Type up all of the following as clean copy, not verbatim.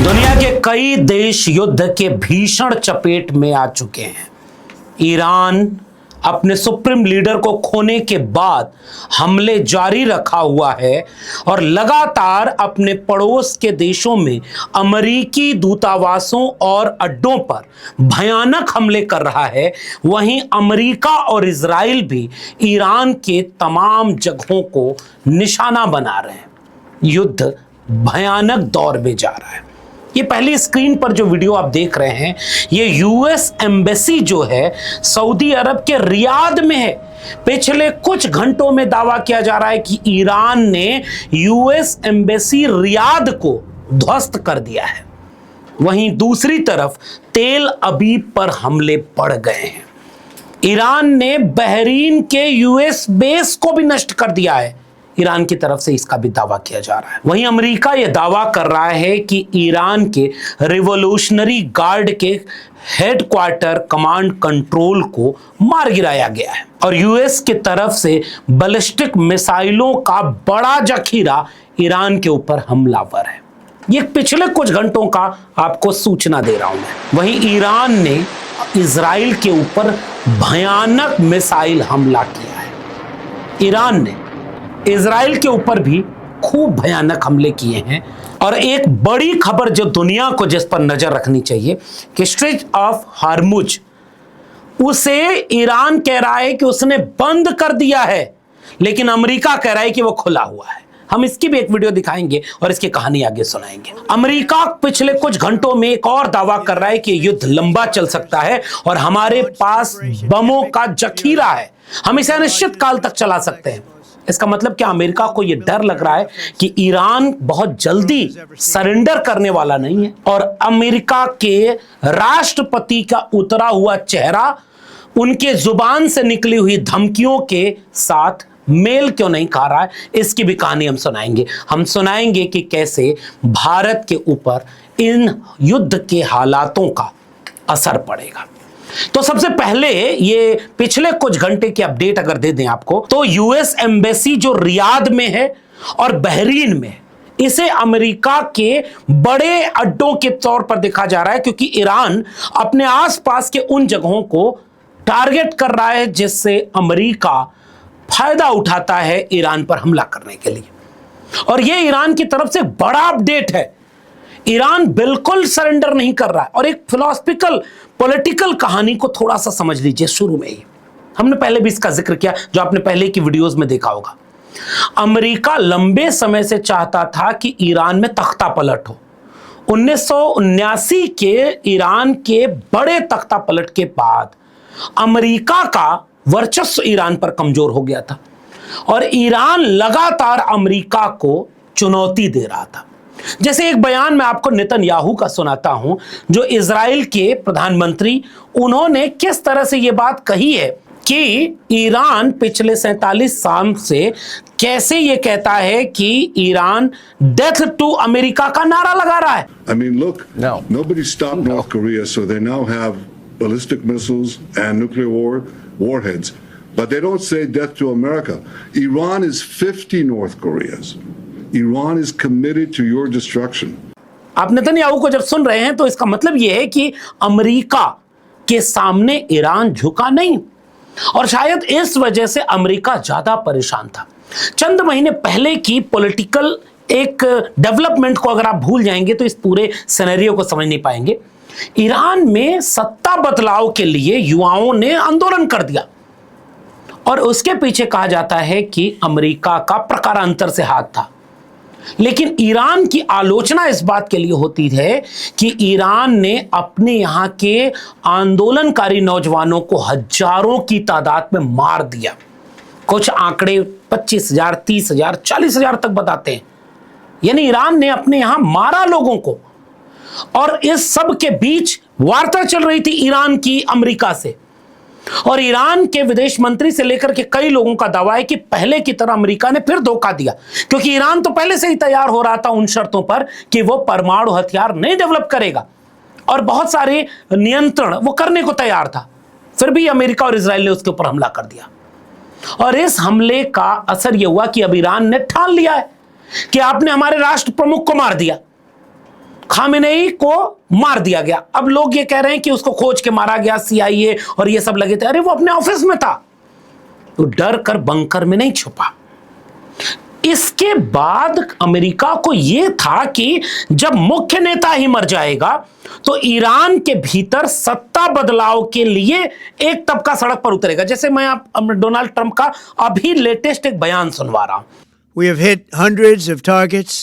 दुनिया के कई देश युद्ध के भीषण चपेट में आ चुके हैं। ईरान अपने सुप्रीम लीडर को खोने के बाद हमले जारी रखा हुआ है और लगातार अपने पड़ोस के देशों में अमेरिकी दूतावासों और अड्डों पर भयानक हमले कर रहा है। वहीं अमेरिका और इजराइल भी ईरान के तमाम जगहों को निशाना बना रहे हैं। युद्ध भयानक दौर में जा रहा है। ये पहली स्क्रीन पर जो वीडियो आप देख रहे हैं, ये यूएस एम्बेसी जो है सऊदी अरब के रियाद में है। पिछले कुछ घंटों में दावा किया जा रहा है कि ईरान ने यूएस एम्बेसी रियाद को ध्वस्त कर दिया है। वहीं दूसरी तरफ तेल अबीब पर हमले बढ़ गए हैं। ईरान ने बहरीन के यूएस बेस को भी नष्ट कर दिया है। ईरान की तरफ से इसका भी दावा किया जा रहा है। वहीं अमेरिका यह दावा कर रहा है कि ईरान के रिवॉल्यूशनरी गार्ड के हेडक्वार्टर कमांड कंट्रोल को मार गिराया गया है और यूएस की तरफ से बैलिस्टिक मिसाइलों का बड़ा जखीरा ईरान के ऊपर हमलावर है। ये पिछले कुछ घंटों का आपको सूचना दे रहा हूं मैं। वहीं ईरान ने इजराइल के ऊपर भयानक मिसाइल हमला किया है। ईरान ने इजराइल के ऊपर भी खूब भयानक हमले किए हैं। और एक बड़ी खबर जो दुनिया को जिस पर नजर रखनी चाहिए कि स्ट्रेट ऑफ हार्मुज, उसे ईरान कह रहा है कि उसने बंद कर दिया है, लेकिन अमेरिका कह रहा है कि वो खुला हुआ है। हम इसकी भी एक वीडियो दिखाएंगे और इसकी कहानी आगे सुनाएंगे। अमेरिका पिछले कुछ घंटों में एक और दावा कर रहा है कि युद्ध लंबा चल सकता है और हमारे पास बमों का जखीरा है, हम इसे अनिश्चित काल तक चला सकते हैं। इसका मतलब क्या अमेरिका को यह डर लग रहा है कि ईरान बहुत जल्दी सरेंडर करने वाला नहीं है और अमेरिका के राष्ट्रपति का उतरा हुआ चेहरा उनके जुबान से निकली हुई धमकियों के साथ मेल क्यों नहीं खा रहा है? इसकी भी कहानी हम सुनाएंगे। हम सुनाएंगे कि कैसे भारत के ऊपर इन युद्ध के हालातों का असर पड़ेगा। तो सबसे पहले ये पिछले कुछ घंटे की अपडेट अगर दे दें आपको, तो यूएस एम्बेसी जो रियाद में है और बहरीन में, इसे अमेरिका के बड़े अड्डों के तौर पर देखा जा रहा है, क्योंकि ईरान अपने आसपास के उन जगहों को टारगेट कर रहा है जिससे अमेरिका फायदा उठाता है ईरान पर हमला करने के लिए। और यह ईरान की तरफ से बड़ा अपडेट है। ईरान बिल्कुल सरेंडर नहीं कर रहा है। और एक फिलोसफिकल पॉलिटिकल कहानी को थोड़ा सा समझ लीजिए। शुरू में ही हमने पहले भी इसका जिक्र किया, जो आपने पहले की वीडियोस में देखा होगा। अमेरिका लंबे समय से चाहता था कि ईरान में तख्ता पलट हो। 1979 के ईरान के बड़े तख्ता पलट के बाद अमेरिका का वर्चस्व ईरान पर कमजोर हो गया था और ईरान लगातार अमेरिका को चुनौती दे रहा था। जैसे एक बयान मैं आपको नेतन्याहू का सुनाता हूं, जो इजराइल के प्रधानमंत्री, उन्होंने किस तरह से यह बात कही है कि ईरान पिछले 47 साल से कैसे यह कहता है कि ईरान डेथ टू अमेरिका का नारा लगा रहा है। I mean, look, nobody stopped North Korea, so they now have ballistic missiles and nuclear warheads, but they don't say death to America. Iran is 50 North Koreas. Iran is committed to your destruction. आप Netanyahu को जब सुन रहे हैं तो इसका मतलब यह है कि अमेरिका के सामने ईरान झुका नहीं, और शायद इस वजह से अमेरिका ज्यादा परेशान था। चंद महीने पहले की पॉलिटिकल एक डेवलपमेंट को अगर आप भूल जाएंगे तो इस पूरे सिनेरियो को समझ नहीं पाएंगे। ईरान में सत्ता बदलाव के लिए युवाओं ने आंदोलन कर दिया और उसके पीछे कहा जाता है कि अमेरिका का प्रकारांतर से हाथ था। लेकिन ईरान की आलोचना इस बात के लिए होती है कि ईरान ने अपने यहां के आंदोलनकारी नौजवानों को हजारों की तादाद में मार दिया। कुछ आंकड़े 25,000, 30,000, 40,000 तक बताते हैं। यानी ईरान ने अपने यहां मारा लोगों को। और इस सब के बीच वार्ता चल रही थी ईरान की अमेरिका से, और ईरान के विदेश मंत्री से लेकर के कई लोगों का दावा है कि पहले की तरह अमेरिका ने फिर धोखा दिया, क्योंकि ईरान तो पहले से ही तैयार हो रहा था उन शर्तों पर कि वो परमाणु हथियार नहीं डेवलप करेगा और बहुत सारे नियंत्रण वो करने को तैयार था। फिर भी अमेरिका और इजराइल ने उसके ऊपर हमला कर दिया। और इस हमले का असर यह हुआ कि अब ईरान ने ठान लिया है कि आपने हमारे राष्ट्र प्रमुख को मार दिया, खामेनेई को मार दिया गया। अब लोग ये कह रहे हैं कि उसको खोज के मारा गया, CIA और ये सब लगे थे। अरे वो अपने ऑफिस में था, तो डर कर बंकर में नहीं छुपा। इसके बाद अमेरिका को यह था कि जब मुख्य नेता ही मर जाएगा तो ईरान के भीतर सत्ता बदलाव के लिए एक तबका सड़क पर उतरेगा। जैसे मैं आप डोनाल्ड ट्रंप का अभी लेटेस्ट एक बयान सुनवा रहा हूं। We have hit hundreds of targets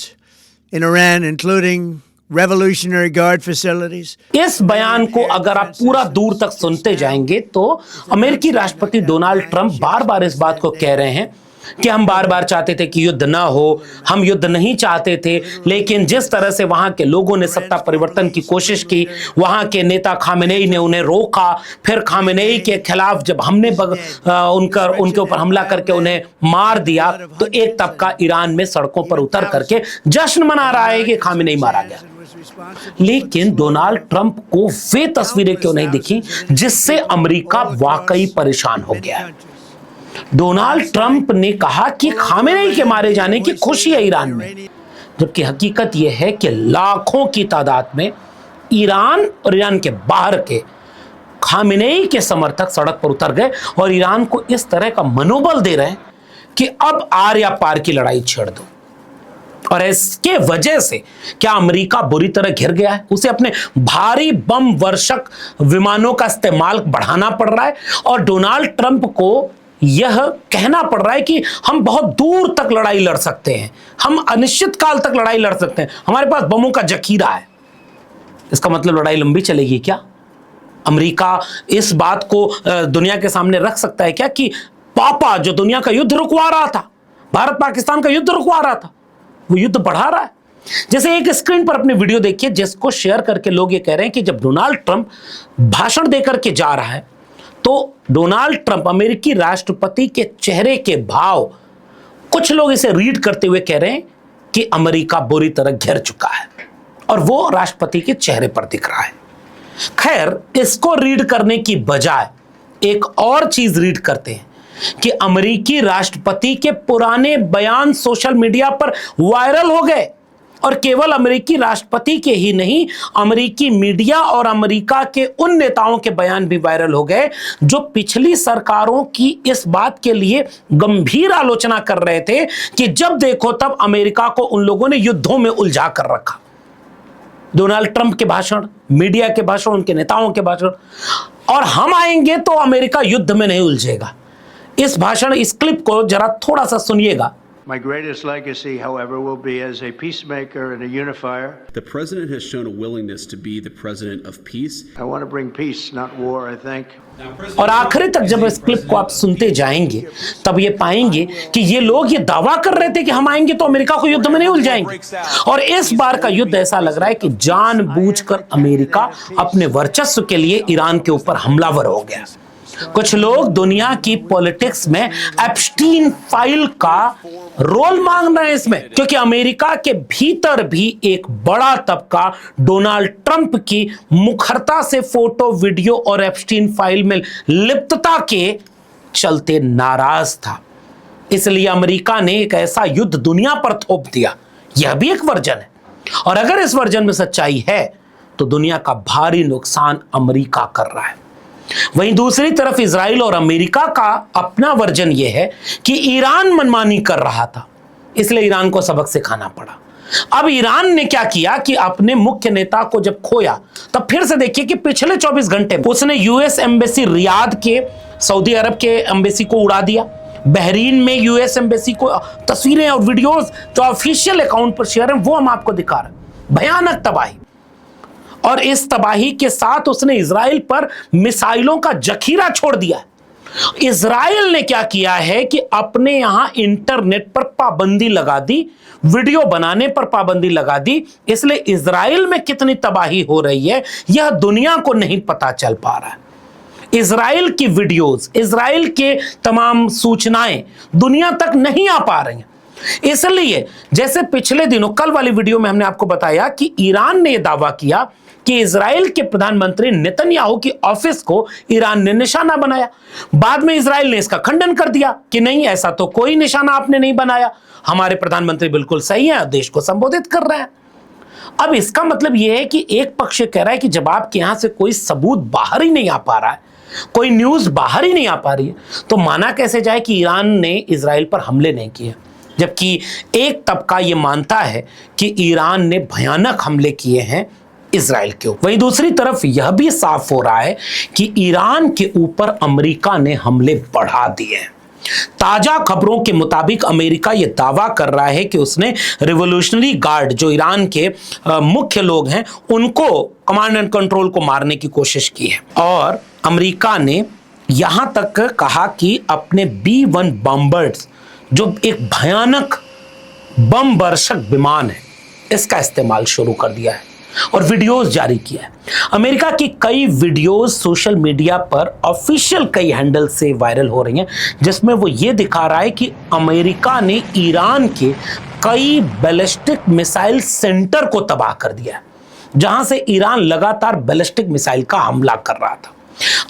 in Iran, including Revolutionary Guard facilities. इस बयान को अगर आप पूरा दूर तक सुनते जाएंगे तो अमेरिकी राष्ट्रपति डोनाल्ड ट्रंप बार बार इस बात को कह रहे हैं कि हम बार बार चाहते थे कि युद्ध ना हो, हम युद्ध नहीं चाहते थे, लेकिन जिस तरह से वहां के लोगों ने सत्ता परिवर्तन की कोशिश की, वहां के नेता खामेनेई ने उन्हें रोका, फिर खामेनेई के खिलाफ जब हमने उनके ऊपर हमला करके उन्हें मार दिया, तो एक तबका ईरान में सड़कों पर उतर करके जश्न मना रहा है कि खामेनेई मारा गया। लेकिन डोनाल्ड ट्रंप को वे तस्वीरें क्यों नहीं दिखी जिससे अमेरिका वाकई परेशान हो गया है। डोनाल्ड ट्रंप ने कहा कि खामेनेई के मारे जाने की खुशी है ईरान में, जबकि हकीकत यह है कि लाखों की तादाद में ईरान और ईरान के बाहर के खामेनेई के समर्थक सड़क पर उतर गए और ईरान को इस तरह का मनोबल दे रहे हैं कि अब आर या पार की लड़ाई छेड़ दो। और इसके वजह से क्या अमेरिका बुरी तरह घिर गया है, उसे अपने भारी बम वर्षक विमानों का इस्तेमाल बढ़ाना पड़ रहा है और डोनाल्ड ट्रंप को यह कहना पड़ रहा है कि हम बहुत दूर तक लड़ाई लड़ सकते हैं, हम अनिश्चित काल तक लड़ाई लड़ सकते हैं, हमारे पास बमों का जखीरा है। इसका मतलब लड़ाई लंबी चलेगी क्या? अमेरिका इस बात को दुनिया के सामने रख सकता है क्या कि पापा जो दुनिया का युद्ध रुकवा रहा था, भारत पाकिस्तान का युद्ध रुकवा रहा था, वो युद्ध बढ़ा रहा है? जैसे एक स्क्रीन पर अपने वीडियो देखिए जिसको शेयर करके लोग ये कह रहे हैं कि जब डोनाल्ड ट्रंप भाषण देकर के जा रहा है तो डोनाल्ड ट्रंप अमेरिकी राष्ट्रपति के चेहरे के भाव, कुछ लोग इसे रीड करते हुए कह रहे हैं कि अमेरिका बुरी तरह घिर चुका है और वो राष्ट्रपति के चेहरे पर दिख रहा है। खैर, इसको रीड करने की बजाय एक और चीज रीड करते हैं कि अमेरिकी राष्ट्रपति के पुराने बयान सोशल मीडिया पर वायरल हो गए और केवल अमेरिकी राष्ट्रपति के ही नहीं, अमेरिकी मीडिया और अमेरिका के उन नेताओं के बयान भी वायरल हो गए जो पिछली सरकारों की इस बात के लिए गंभीर आलोचना कर रहे थे कि जब देखो तब अमेरिका को उन लोगों ने युद्धों में उलझा कर रखा। डोनाल्ड ट्रंप के भाषण, मीडिया के भाषण, उनके नेताओं के भाषण, और हम आएंगे तो अमेरिका युद्ध में नहीं उलझेगा। इस भाषण, इस क्लिप को जरा थोड़ा सा सुनिएगा। My greatest legacy, however, will be as a peacemaker and a unifier. The president has shown a willingness to be the president of peace. I want to bring peace, not war, I think. और आखिरी तक जब इस clip को आप सुनते जाएंगे तब ये पाएंगे कि ये लोग ये दावा कर रहे थे कि हम आएंगे तो अमेरिका को युद्ध में नहीं उलझाएंगे, और इस बार का युद्ध ऐसा लग रहा है कि जानबूझकर अमेरिका अपने वर्चस्व के लिए ईरान के ऊपर हमलावर हो गया। कुछ लोग दुनिया की पॉलिटिक्स में एप्स्टीन फाइल का रोल मांग रहे हैं इसमें, क्योंकि अमेरिका के भीतर भी एक बड़ा तबका डोनाल्ड ट्रंप की मुखरता से फोटो, वीडियो और एप्स्टीन फाइल में लिप्तता के चलते नाराज था। इसलिए अमेरिका ने एक ऐसा युद्ध दुनिया पर थोप दिया। यह भी एक वर्जन है, और अगर इस वर्जन में सच्चाई है तो दुनिया का भारी नुकसान अमेरिका कर रहा है। वहीं दूसरी तरफ इजराइल और अमेरिका का अपना वर्जन यह है कि ईरान मनमानी कर रहा था, इसलिए ईरान को सबक सिखाना पड़ा। अब ईरान ने क्या किया कि अपने मुख्य नेता को जब खोया, तब फिर से देखिए कि पिछले 24 घंटे में उसने यूएस एम्बेसी रियाद के, सऊदी अरब के एम्बेसी को उड़ा दिया। बहरीन में यूएस एम्बेसी को तस्वीरें और वीडियोस जो ऑफिशियल अकाउंट पर शेयर हैं वो हम आपको दिखा रहे हैं। भयानक तबाही, और इस तबाही के साथ उसने इजराइल पर मिसाइलों का जखीरा छोड़ दिया। इजराइल ने क्या किया है कि अपने यहां इंटरनेट पर पाबंदी लगा दी, वीडियो बनाने पर पाबंदी लगा दी। इसलिए इजराइल में कितनी तबाही हो रही है यह दुनिया को नहीं पता चल पा रहा है। इजराइल की वीडियोस, इजराइल के तमाम सूचनाएं दुनिया तक नहीं आ पा रही हैं। इसलिए जैसे पिछले दिनों, कल वाली वीडियो में हमने आपको बताया कि ईरान ने यह दावा किया कि इजराइल के प्रधानमंत्री नेतन्याहू की ऑफिस को ईरान ने निशाना बनाया। बाद में इजराइल ने इसका खंडन कर दिया कि नहीं, ऐसा तो कोई निशाना आपने नहीं बनाया, हमारे प्रधानमंत्री बिल्कुल सही है, देश को संबोधित कर रहे हैं। अब इसका मतलब यह है कि एक पक्ष कह रहा है कि जब आपके यहां से कोई सबूत बाहर ही नहीं आ पा रहा है, कोई न्यूज बाहर ही नहीं आ पा रही है, तो माना कैसे जाए कि ईरान ने इजराइल पर हमले नहीं किए, जबकि एक तबका यह मानता है कि ईरान ने भयानक हमले किए हैं इजराइल के ऊपर। वहीं दूसरी तरफ यह भी साफ हो रहा है कि ईरान के ऊपर अमेरिका ने हमले बढ़ा दिए हैं। ताजा खबरों के मुताबिक अमेरिका यह दावा कर रहा है कि उसने रिवॉल्यूशनरी गार्ड, जो ईरान के मुख्य लोग हैं, उनको कमांड एंड कंट्रोल को मारने की कोशिश की है। और अमेरिका ने यहां तक कहा कि अपने B-1 बॉम्बर्स, जो एक भयानक बम वर्षक विमान है, इसका इस्तेमाल शुरू कर दिया है और वीडियोस जारी किया है। अमेरिका की कई वीडियोस सोशल मीडिया पर ऑफिशियल कई हैंडल से वायरल हो रही हैं, जिसमें वो ये दिखा रहा है कि अमेरिका ने ईरान के कई बैलिस्टिक मिसाइल सेंटर को तबाह कर दिया है, जहां से ईरान लगातार बैलिस्टिक मिसाइल का हमला कर रहा था।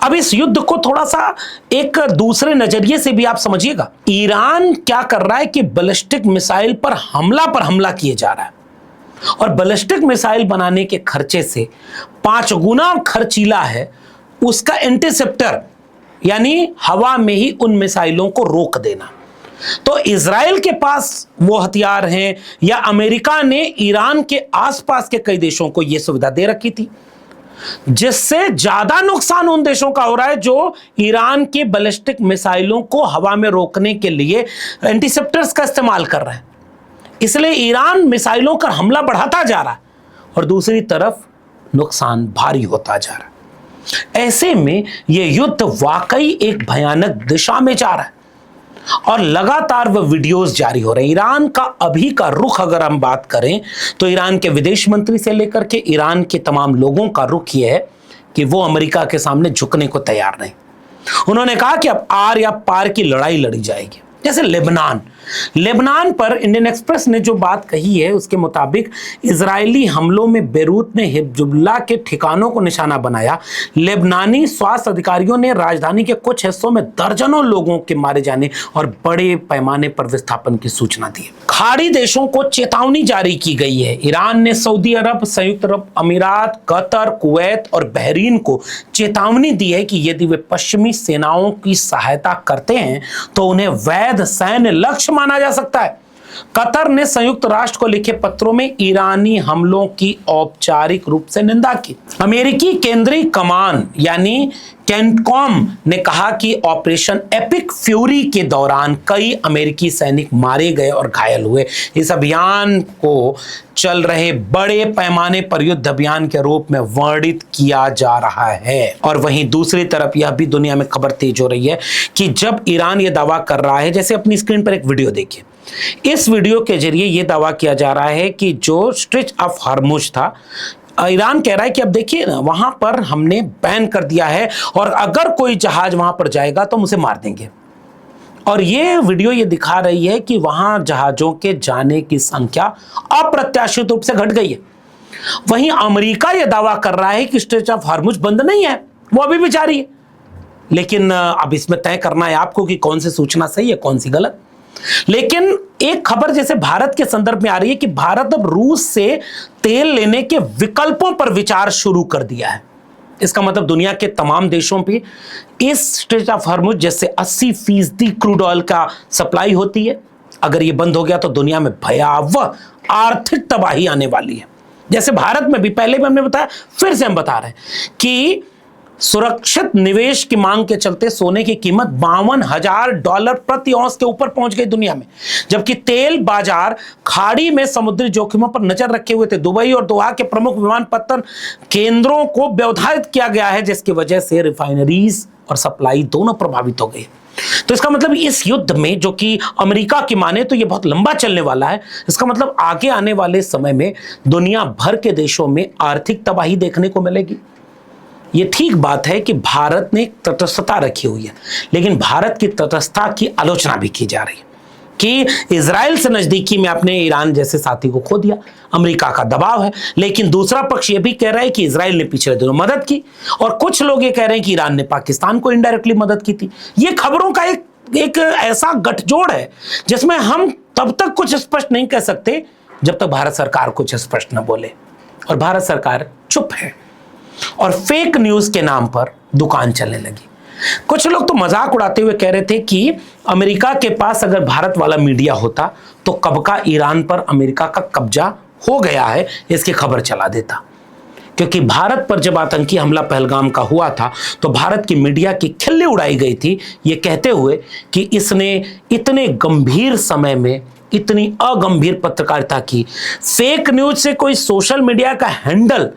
अब इस युद्ध को थोड़ा सा एक दूसरे नजरिए से भी आप समझिएगा। ईरान क्या कर रहा है कि बैलिस्टिक मिसाइल पर हमला किए जा रहा है, और बैलिस्टिक मिसाइल बनाने के खर्चे से 5 गुना खर्चीला है उसका इंटरसेप्टर, यानी हवा में ही उन मिसाइलों को रोक देना। तो इजराइल के पास वो हथियार हैं, या अमेरिका ने ईरान के आसपास के कई देशों को यह सुविधा दे रखी थी, जिससे ज्यादा नुकसान उन देशों का हो रहा है जो ईरान के बैलिस्टिक मिसाइलों को हवा में रोकने के लिए इंटरसेप्टर्स का इस्तेमाल कर रहे हैं। इसलिए ईरान मिसाइलों का हमला बढ़ाता जा रहा है और दूसरी तरफ नुकसान भारी होता जा रहा है। ऐसे में यह युद्ध वाकई एक भयानक दिशा में जा रहा है और लगातार वह वीडियोस जारी हो रहे हैं। ईरान का अभी का रुख अगर हम बात करें तो ईरान के विदेश मंत्री से लेकर के ईरान के तमाम लोगों का रुख यह है कि वो अमेरिका के सामने झुकने को तैयार नहीं। उन्होंने कहा कि अब आर या पार की लड़ाई लड़ी जाएगी। जैसे लेबनान पर इंडियन एक्सप्रेस ने जो बात कही है उसके मुताबिक इजरायली हमलों में बेरूत ने हिजबुल्लाह के ठिकानों को निशाना बनाया। लेबनानी स्वास्थ्य अधिकारियों ने राजधानी के कुछ हिस्सों में दर्जनों लोगों के मारे जाने और बड़े पैमाने पर विस्थापन की सूचना दी। खाड़ी देशों को चेतावनी जारी की गई है। ईरान ने सऊदी अरब, संयुक्त अरब अमीरात, कतर, कुवैत और बहरीन को चेतावनी दी है कि यदि वे पश्चिमी सेनाओं की सहायता करते हैं तो उन्हें वैध सैन्य लक्ष्य माना जा सकता है। कतर ने संयुक्त राष्ट्र को लिखे पत्रों में ईरानी हमलों की औपचारिक रूप से निंदा की। अमेरिकी केंद्रीय कमान यानी कैंटकॉम ने कहा कि ऑपरेशन एपिक फ्यूरी के दौरान कई अमेरिकी सैनिक मारे गए और घायल हुए। इस अभियान को चल रहे बड़े पैमाने पर युद्ध अभियान के रूप में वर्णित किया जा रहा है। और वहीं दूसरी तरफ यह भी दुनिया में खबर तेज हो रही है कि जब ईरान यह दावा कर रहा है, जैसे अपनी स्क्रीन पर एक वीडियो देखिए, इस वीडियो के जरिए यह दावा किया जा रहा है कि जो स्ट्रेच ऑफ हॉर्मुज था, ईरान कह रहा है कि अब देखिए ना, वहां पर हमने बैन कर दिया है और अगर कोई जहाज वहां पर जाएगा तो हम उसे मार देंगे। और ये वीडियो ये दिखा रही है कि वहां जहाजों के जाने की संख्या अप्रत्याशित रूप से घट गई है। वहीं अमेरिका यह दावा कर रहा है कि स्ट्रेच ऑफ हॉर्मुज बंद नहीं है, वो अभी भी जारी है। लेकिन अब इसमें तय करना है आपको कि कौन सी सूचना सही है, कौन सी गलत। लेकिन एक खबर जैसे भारत के संदर्भ में आ रही है कि भारत अब रूस से तेल लेने के विकल्पों पर विचार शुरू कर दिया है। इसका मतलब दुनिया के तमाम देशों पे इस स्ट्रेच ऑफ हॉर्मुज जैसे 80% क्रूड ऑयल का सप्लाई होती है। अगर ये बंद हो गया तो दुनिया में भयावह आर्थिक तबाही आने वाली है। जैसे भारत में भी पहले भी हमने बताया, फिर से हम बता रहे हैं कि सुरक्षित निवेश की मांग के चलते सोने की कीमत $52,000 प्रति औंस के ऊपर पहुंच गई दुनिया में, जबकि तेल बाजार खाड़ी में समुद्री जोखिमों पर नजर रखे हुए थे। दुबई और दोहा के प्रमुख विमानपत्तन केंद्रों को व्यवधारित किया गया है, जिसकी वजह से रिफाइनरीज और सप्लाई दोनों प्रभावित हो गई। तो इसका मतलब इस युद्ध में, जो कि अमेरिका की माने तो यह बहुत लंबा चलने वाला है, इसका मतलब आगे आने वाले समय में दुनिया भर के देशों में आर्थिक तबाही देखने को मिलेगी। ये ठीक बात है कि भारत ने तटस्थता रखी हुई है, लेकिन भारत की तटस्थता की आलोचना भी की जा रही है। कि इजराइल से नजदीकी में अपने ईरान जैसे साथी को खो दिया, अमेरिका का दबाव है। लेकिन दूसरा पक्ष यह भी कह रहा है कि इजराइल ने पिछले दिनों मदद की, और कुछ लोग ये कह रहे हैं कि ईरान ने पाकिस्तान को इनडायरेक्टली मदद की थी। ये खबरों का एक ऐसा गठजोड़ है जिसमें हम तब तक कुछ स्पष्ट नहीं कह सकते जब तक भारत सरकार कुछ स्पष्ट न बोले, और भारत सरकार चुप है और फेक न्यूज के नाम पर दुकान चलने लगी। कुछ लोग तो मजाक उड़ाते हुए कह रहे थे कि अमेरिका के पास अगर भारत वाला मीडिया होता तो कब का ईरान पर अमेरिका का कब्जा हो गया है, इसकी खबर चला देता। क्योंकि भारत पर जब आतंकी हमला पहलगाम का हुआ था तो भारत की मीडिया की खिल्ली उड़ाई गई थी, ये कहते हुए कि इसने इतने गंभीर समय में इतनी अगंभीर पत्रकारिता की। फेक न्यूज से कोई सोशल मीडिया का हैंडल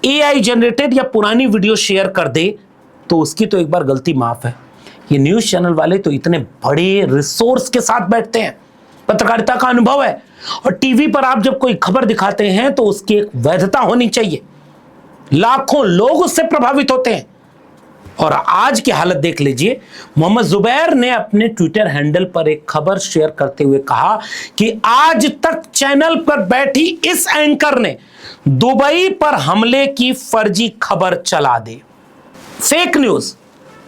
एआई जनरेटेड या पुरानी वीडियो शेयर कर दे तो उसकी तो एक बार गलती माफ है। ये न्यूज चैनल वाले तो इतने बड़े रिसोर्स के साथ बैठते हैं, पत्रकारिता का अनुभव है, और टीवी पर आप जब कोई खबर दिखाते हैं तो उसकी एक वैधता होनी चाहिए। लाखों लोग उससे प्रभावित होते हैं। और आज की हालत देख लीजिए, मोहम्मद जुबैर ने अपने ट्विटर हैंडल पर एक खबर शेयर करते हुए कहा कि आज तक चैनल पर बैठी इस एंकर ने दुबई पर हमले की फर्जी खबर चला दी। फेक न्यूज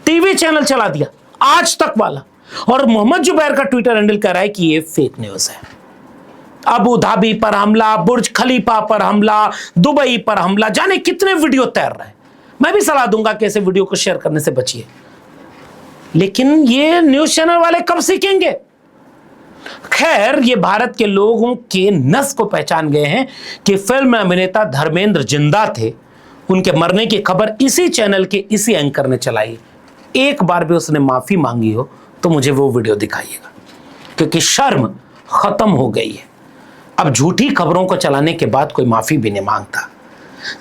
टीवी चैनल चला दिया आज तक वाला, और मोहम्मद जुबैर का ट्विटर हैंडल कह रहा है कि यह फेक न्यूज है। अबू धाबी पर हमला, बुर्ज खलीफा पर हमला, दुबई पर हमला, जाने कितने वीडियो तैर रहे हैं। मैं भी सलाह दूंगा कि ऐसे वीडियो को शेयर करने से बचिए, लेकिन ये न्यूज चैनल वाले कब सीखेंगे? खैर, ये भारत के लोगों के नस को पहचान गए हैं कि फिल्म अभिनेता धर्मेंद्र जिंदा थे, उनके मरने की खबर इसी चैनल के इसी एंकर ने चलाई। एक बार भी उसने माफी मांगी हो तो मुझे वो वीडियो दिखाइएगा, क्योंकि शर्म खत्म हो गई है। अब झूठी खबरों को चलाने के बाद कोई माफी भी नहीं मांगता।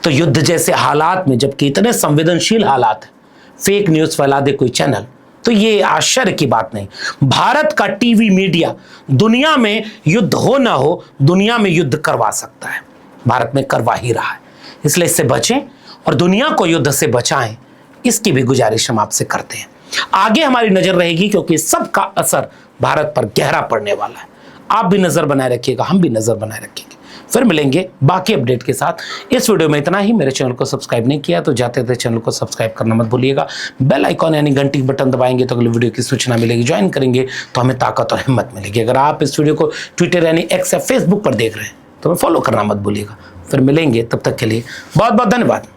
तो युद्ध जैसे हालात में, जबकि इतने संवेदनशील हालात है, फेक न्यूज फैला दे कोई चैनल, तो ये आश्चर्य की बात नहीं। भारत का टीवी मीडिया दुनिया में युद्ध हो ना हो, दुनिया में युद्ध करवा सकता है, भारत में करवा ही रहा है। इसलिए इससे बचें और दुनिया को युद्ध से बचाएं, इसकी भी गुजारिश हम आपसे करते हैं। आगे हमारी नजर रहेगी, क्योंकि सबका असर भारत पर गहरा पड़ने वाला है। आप भी नजर बनाए रखिएगा, हम भी नजर बनाए रखेंगे। फिर मिलेंगे बाकी अपडेट के साथ। इस वीडियो में इतना ही। मेरे चैनल को सब्सक्राइब नहीं किया तो जाते थे चैनल को सब्सक्राइब करना मत भूलिएगा। बेल आइकॉन यानी घंटी बटन दबाएंगे तो अगले वीडियो की सूचना मिलेगी। ज्वाइन करेंगे तो हमें ताकत और हिम्मत मिलेगी। अगर आप इस वीडियो को ट्विटर यानी एक्स या फेसबुक पर देख रहे हैं तो हमें फॉलो करना मत भूलिएगा। फिर मिलेंगे, तब तक के लिए बहुत बहुत धन्यवाद।